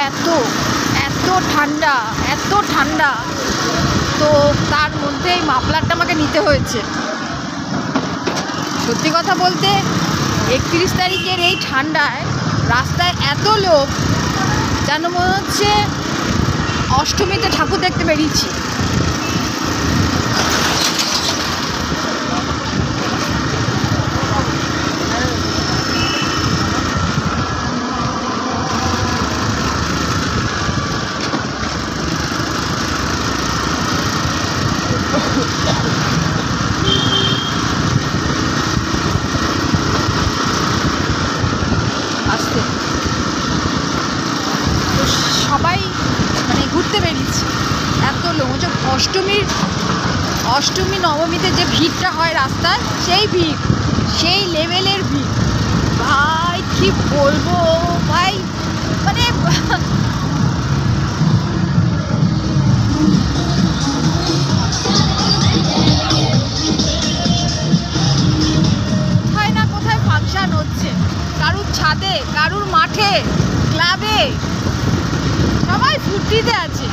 এত এত ঠান্ডা, এত ঠান্ডা, তো তার মধ্যে এই মাফলারটা আমাকে নিতে হয়েছে। সত্যি কথা বলতে 31 তারিখের এই ঠান্ডায় রাস্তায় এত লোক, যেন মনে হচ্ছে অষ্টমীতে ঠাকুর দেখতে বেরিয়েছি। সবাই মানে ঘুরতে বেরিয়েছে, এত লোক হচ্ছে। অষ্টমী নবমীতে যে ভিড়টা হয় রাস্তায়, সেই ভিড়, সেই লেভেলের ভিড় ভাই, কি বলবো ভাই, মানে কোথায় না কোথায় ফাংশন হচ্ছে, কারুর ছাদে, কারুর মাঠে, ক্লাবে, সবাই ফুর্তিতে আছে।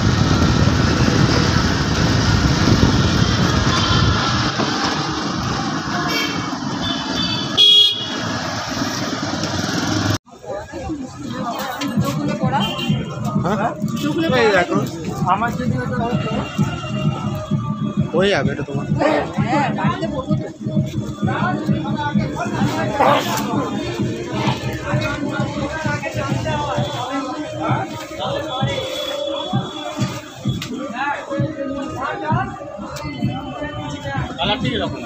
হয়ে যাবে এটা তোমার। ঠিক এরকম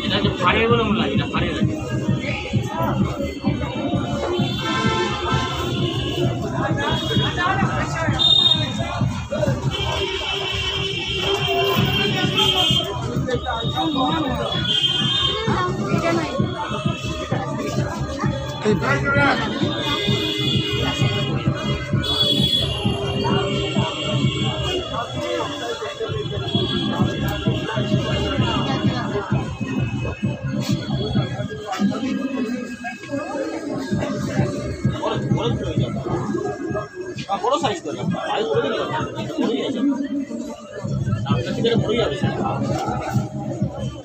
এটা যে ফাড়ে বলে মনে লাগে, এটা ফাড়ে লাগে। বড় সাইজ করে সাইজ করে দিলে বড়ই আছে, আপনার থেকে বড়ই যাবে।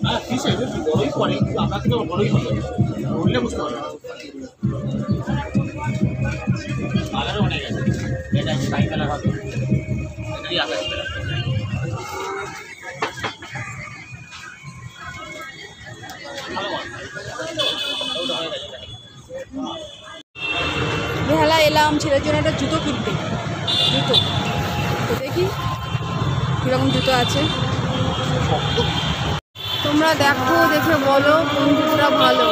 হ্যাঁ ঠিক আছে, বড়ই পড়ে, কিন্তু আপনার থেকে বড়ই হবে, বললে বুঝতে পারবেন। কালারও অনেক আছে, এটা স্কাই কালার হবে, এটাই আকাশ কালার। বেহালা এলাম ছেলের জন্য একটা জুতো কিনতে, জুতো তো দেখি কীরকম জুতো আছে। তোমরা দেখো, দেখে বলো কোন জুতোটা ভালো।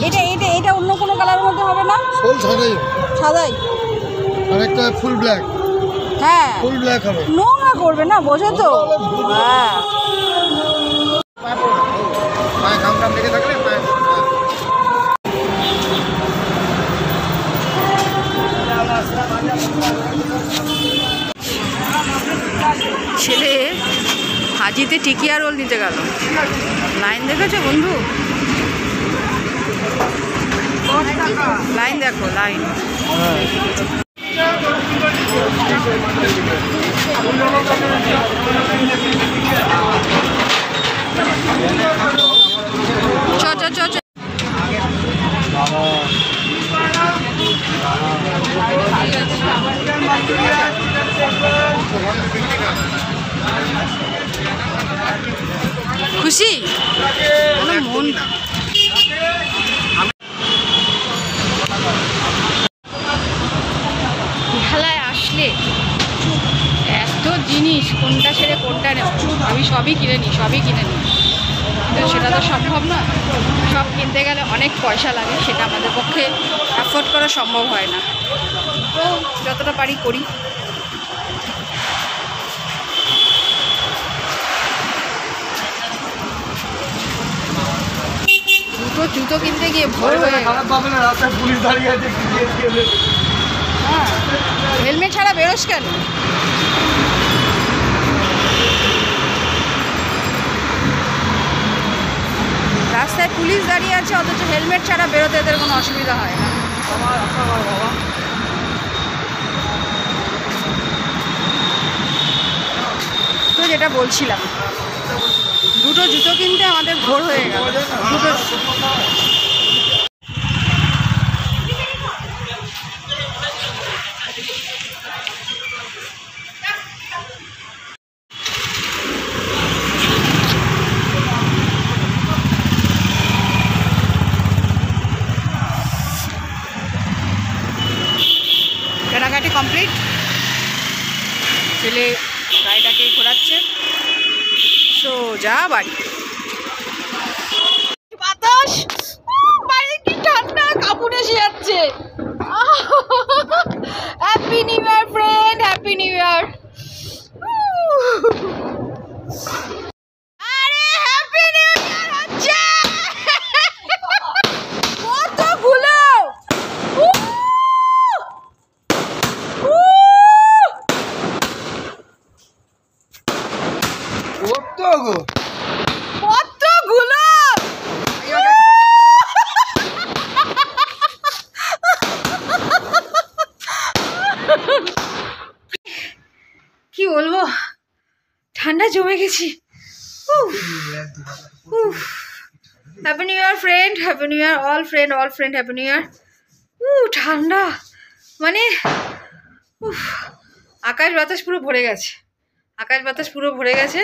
এটা এটা এটা অন্য কোনো কালারের মধ্যে হবে না? সাদাই সাদাই, আর একটা ফুল ব্ল্যাক। হ্যাঁ ফুল ব্ল্যাক হবে, নোংরা করবে না, বোঝো তো। হ্যাঁ পায়ে ঘাম ঘাম লেগে থাকলে ছেলে হাজিতে টিকিয়া রোল নিতে গেল, লাইন দেখেছো বন্ধু? লাইন দেখো, লাইন। চ চ চ চ। খুশি মন। বেহালায় আসলে এত জিনিস, কোনটা ছেড়ে কোনটা নেব, আমি সবই কিনে নিই, সবই কিনে নিই, কিন্তু সেটা তো সম্ভব না। সব কিনতে গেলে অনেক পয়সা লাগে, সেটা আমাদের পক্ষে অ্যাফোর্ড করা সম্ভব হয় না, তো যতটা পারি করি। জুতো কিনতে গিয়ে ভোর হয়ে হ্যাঁ, হেলমেট ছাড়া বেরোস কেন? রাস্তায় পুলিশ দাঁড়িয়ে আছে, অথচ হেলমেট ছাড়া বেরোতে এদের কোনো অসুবিধা হয় না। বাবা তো যেটা বলছিলাম, দুটো জুতো কিনতে আমাদের ভোর হয়ে গেল। দুটো কেনাকাটি কমপ্লিট। ছেলে গাড়িটাকে ঘোরাচ্ছে, সোজা বাড়ি। বাতাস, বাইরে কি ঠান্ডা, কাপড় এসে যাচ্ছে। Happy new your friend, happy new year. আরে হ্যাপি নিউ ইয়ার হচ্ছে কতগুলো। কতগুলো কি বলবো, ঠান্ডা জমে গেছি। Happy new your friend, happy new year all friend, happy new year. ঠান্ডা মানে আকাশ বাতাস পুরো ভরে গেছে, আকাশ বাতাস পুরো ভরে গেছে।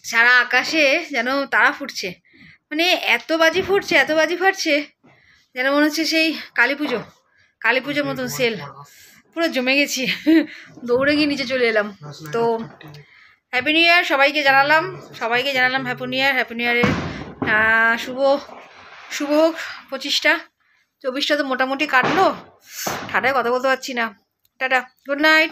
সারা আকাশে যেন তারা ফুটছে, মানে এত বাজি ফুটছে, এত বাজি ফাটছে, যেন মনে হচ্ছে সেই কালী পুজোর মতন সেল। পুরো জমে গেছি, দৌড়ে গিয়ে নিচে চলে এলাম। তো হ্যাপি নিউ ইয়ার সবাইকে জানালাম হ্যাপি নিউ ইয়ারের শুভ হোক 25টা। 24টা তো মোটামুটি কাটলো, ঠান্ডায় কথা বলতে পারছি না। Tata, good night.